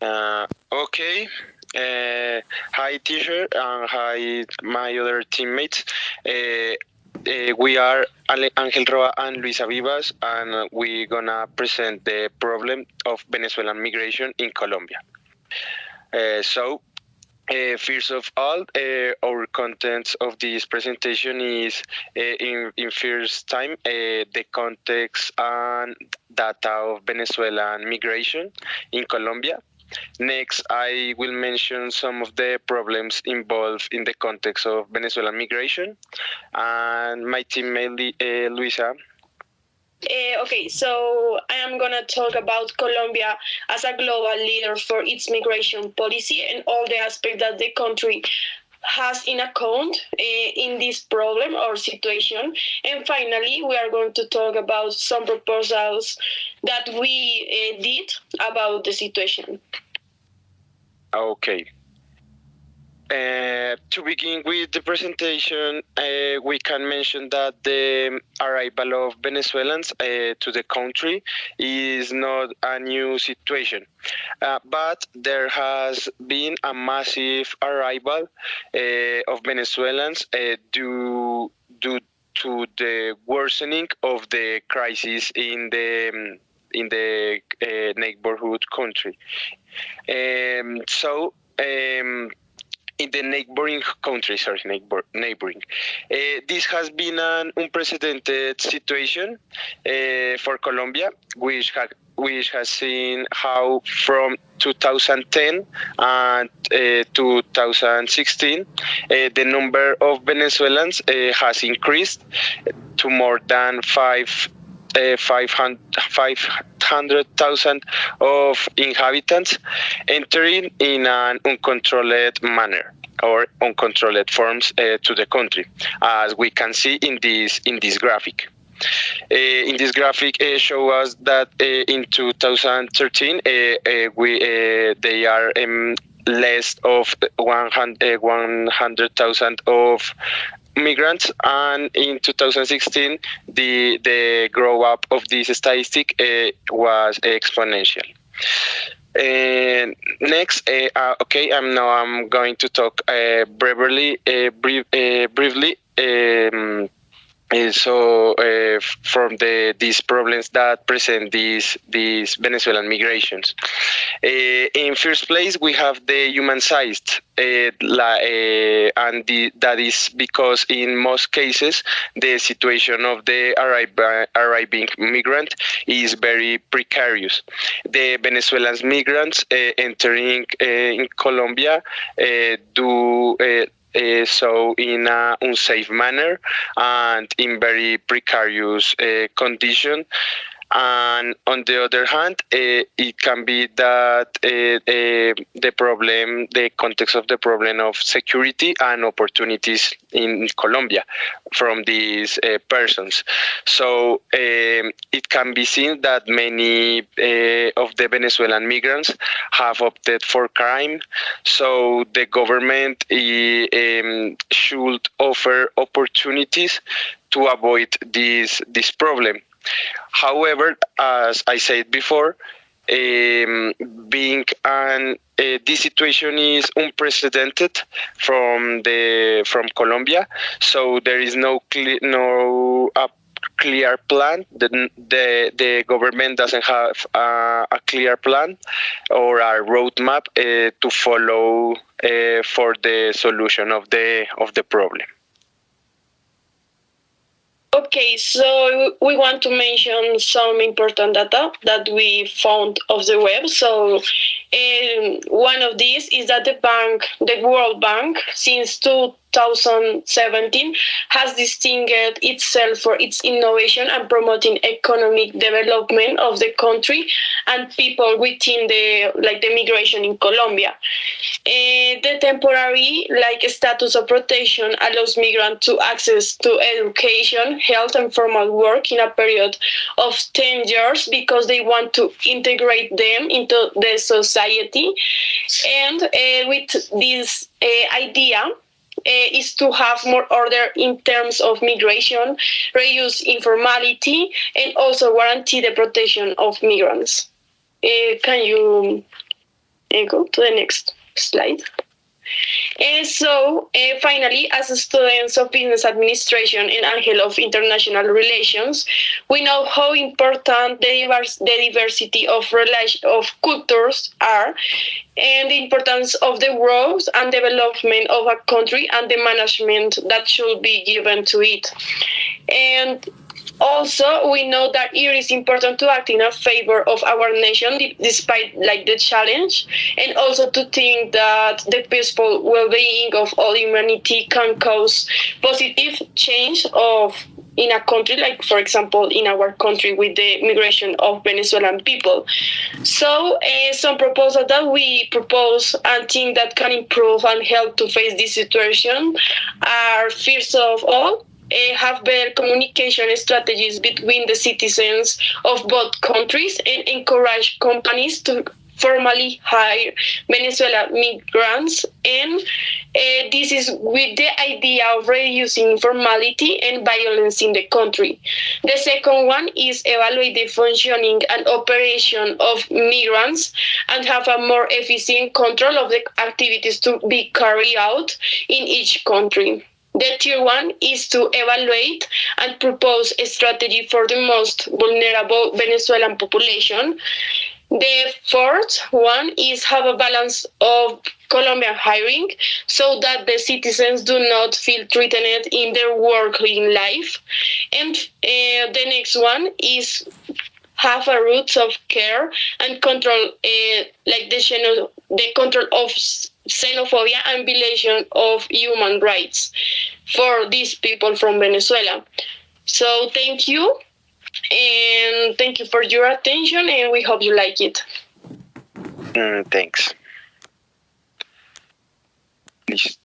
Okay. Hi, teacher, and hi, my other teammates. We are Angel Roa and Luisa Vivas, and we're gonna present the problem of Venezuelan migration in Colombia. First of all, our content of this presentation is in first time the context and data of Venezuelan migration in Colombia. Next, I will mention some of the problems involved in the context of Venezuelan migration, and my teammate Luisa. Okay, so I am going to talk about Colombia as a global leader for its migration policy and all the aspects that the country has in account in this problem or situation. And finally, we are going to talk about some proposals that we did about the situation. Okay. To begin with the presentation, we can mention that the arrival of Venezuelans to the country is not a new situation, but there has been a massive arrival of Venezuelans due to the worsening of the crisis in the neighborhood country. In the neighboring country, neighboring. This has been an unprecedented situation for Colombia, which has seen how from 2010 and 2016, the number of Venezuelans has increased to more than 500,000 of inhabitants entering in an uncontrolled manner or uncontrolled forms to the country, as we can see in this graphic. In this graphic, show us that in 2013 they are less of 100,000 of migrants, and in 2016 the grow up of this statistic was exponential. Next, okay, I'm going to talk briefly. From these problems that present these Venezuelan migrations. In first place, we have the human-sized, that is because in most cases the situation of the arriving migrant is very precarious. The Venezuelan migrants entering in Colombia do. So in an unsafe manner and in very precarious condition. And on the other hand, it can be that the context of the problem of security and opportunities in Colombia from these persons. So it can be seen that many of the Venezuelan migrants have opted for crime. So the government should offer opportunities to avoid this problem. However, as I said before, being this situation is unprecedented from Colombia, so there is no clear plan. The government doesn't have a clear plan or a roadmap to follow for the solution of the problem. Okay, so we want to mention some important data that we found of the web. So one of these is that the World Bank, since 2017, has distinguished itself for its innovation and promoting economic development of the country and people within the migration in Colombia. The temporary status of protection allows migrants to access to education, health, and formal work in a period of 10 years because they want to integrate them into the society. And with this idea, is to have more order in terms of migration, reduce informality, and also guarantee the protection of migrants. Can you And go to the next slide. And so, finally, as students of business administration and Angel of international relations, we know how important the diversity of cultures are, and the importance of the growth and development of a country and the management that should be given to it. And also, we know that it is important to act in a favor of our nation despite like the challenge, and also to think that the peaceful well-being of all humanity can cause positive change of in a country, like for example in our country with the migration of Venezuelan people. So some proposals that we propose and think that can improve and help to face this situation are, first of all, have better communication strategies between the citizens of both countries and encourage companies to formally hire Venezuelan migrants. And this is with the idea of reducing informality and violence in the country. The second one is evaluate the functioning and operation of migrants and have a more efficient control of the activities to be carried out in each country. The third one is to evaluate and propose a strategy for the most vulnerable Venezuelan population. The fourth one is have a balance of Colombian hiring so that the citizens do not feel threatened in their working life. And the next one is have a roots of care and control, like the control of xenophobia and violation of human rights for these people from Venezuela. So thank you, and thank you for your attention, and we hope you like it. Thanks. Listo.